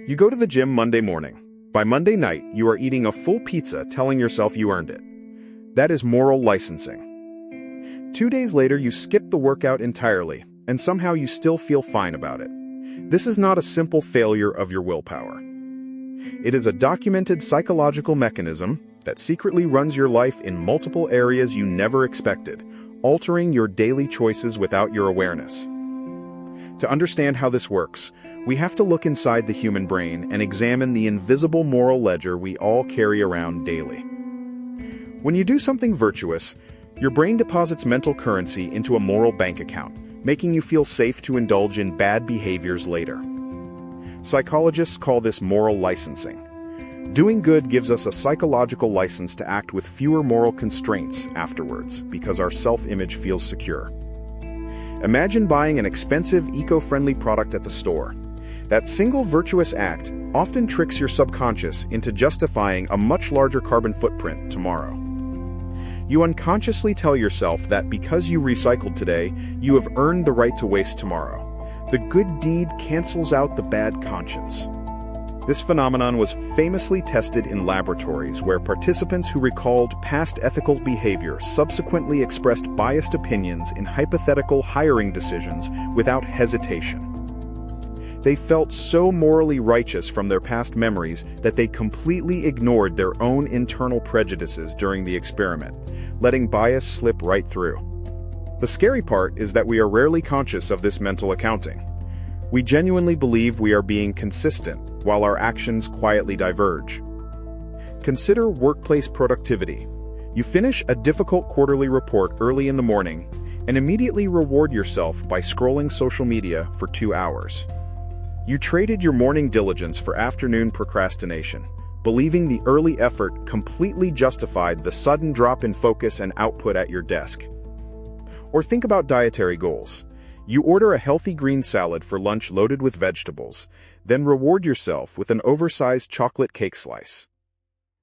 You go to the gym Monday morning. By Monday night, you are eating a full pizza, telling yourself you earned it. That is moral licensing. 2 days later, you skip the workout entirely, and somehow you still feel fine about it. This is not a simple failure of your willpower. It is a documented psychological mechanism that secretly runs your life in multiple areas you never expected, altering your daily choices without your awareness. To understand how this works, we have to look inside the human brain and examine the invisible moral ledger we all carry around daily. When you do something virtuous, your brain deposits mental currency into a moral bank account, making you feel safe to indulge in bad behaviors later. Psychologists call this moral licensing. Doing good gives us a psychological license to act with fewer moral constraints afterwards because our self-image feels secure. Imagine buying an expensive, eco-friendly product at the store. That single virtuous act often tricks your subconscious into justifying a much larger carbon footprint tomorrow. You unconsciously tell yourself that because you recycled today, you have earned the right to waste tomorrow. The good deed cancels out the bad conscience. This phenomenon was famously tested in laboratories where participants who recalled past ethical behavior subsequently expressed biased opinions in hypothetical hiring decisions without hesitation. They felt so morally righteous from their past memories that they completely ignored their own internal prejudices during the experiment, letting bias slip right through. The scary part is that we are rarely conscious of this mental accounting. We genuinely believe we are being consistent, while our actions quietly diverge. Consider workplace productivity. You finish a difficult quarterly report early in the morning and immediately reward yourself by scrolling social media for 2 hours. You traded your morning diligence for afternoon procrastination, believing the early effort completely justified the sudden drop in focus and output at your desk. Or think about dietary goals. You order a healthy green salad for lunch loaded with vegetables, then reward yourself with an oversized chocolate cake slice.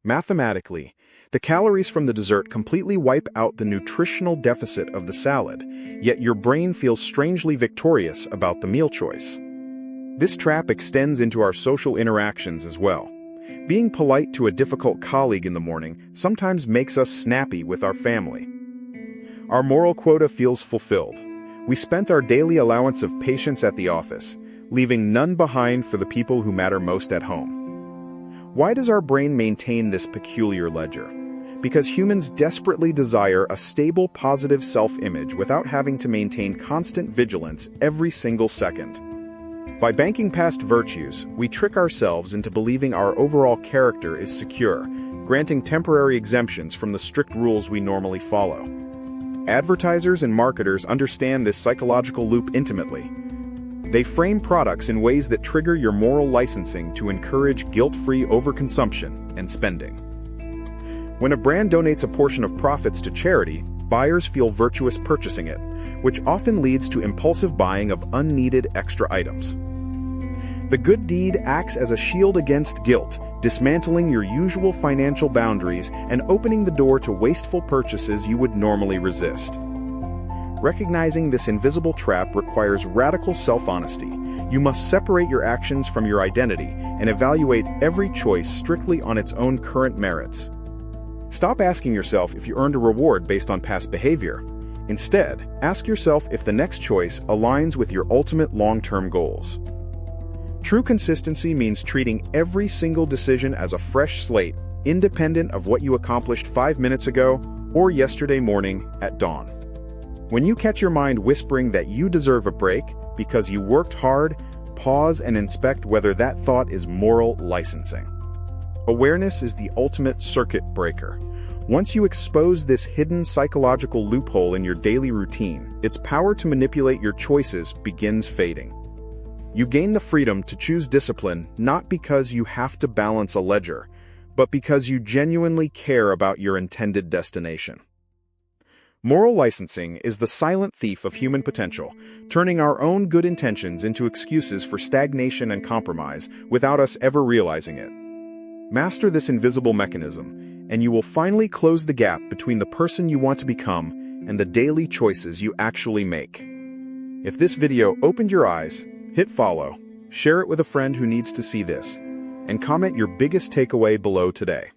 Mathematically, the calories from the dessert completely wipe out the nutritional deficit of the salad, yet your brain feels strangely victorious about the meal choice. This trap extends into our social interactions as well. Being polite to a difficult colleague in the morning sometimes makes us snappy with our family. Our moral quota feels fulfilled. We spent our daily allowance of patience at the office, leaving none behind for the people who matter most at home. Why does our brain maintain this peculiar ledger? Because humans desperately desire a stable, positive self-image without having to maintain constant vigilance every single second. By banking past virtues, we trick ourselves into believing our overall character is secure, granting temporary exemptions from the strict rules we normally follow. Advertisers and marketers understand this psychological loop intimately. They frame products in ways that trigger your moral licensing to encourage guilt-free overconsumption and spending. When a brand donates a portion of profits to charity, buyers feel virtuous purchasing it, which often leads to impulsive buying of unneeded extra items. The good deed acts as a shield against guilt, dismantling your usual financial boundaries and opening the door to wasteful purchases you would normally resist. Recognizing this invisible trap requires radical self-honesty. You must separate your actions from your identity and evaluate every choice strictly on its own current merits. Stop asking yourself if you earned a reward based on past behavior. Instead, ask yourself if the next choice aligns with your ultimate long-term goals. True consistency means treating every single decision as a fresh slate, independent of what you accomplished 5 minutes ago or yesterday morning at dawn. When you catch your mind whispering that you deserve a break because you worked hard, pause and inspect whether that thought is moral licensing. Awareness is the ultimate circuit breaker. Once you expose this hidden psychological loophole in your daily routine, its power to manipulate your choices begins fading. You gain the freedom to choose discipline not because you have to balance a ledger, but because you genuinely care about your intended destination. Moral licensing is the silent thief of human potential, turning our own good intentions into excuses for stagnation and compromise without us ever realizing it. Master this invisible mechanism, and you will finally close the gap between the person you want to become and the daily choices you actually make. If this video opened your eyes, hit follow, share it with a friend who needs to see this, and comment your biggest takeaway below today.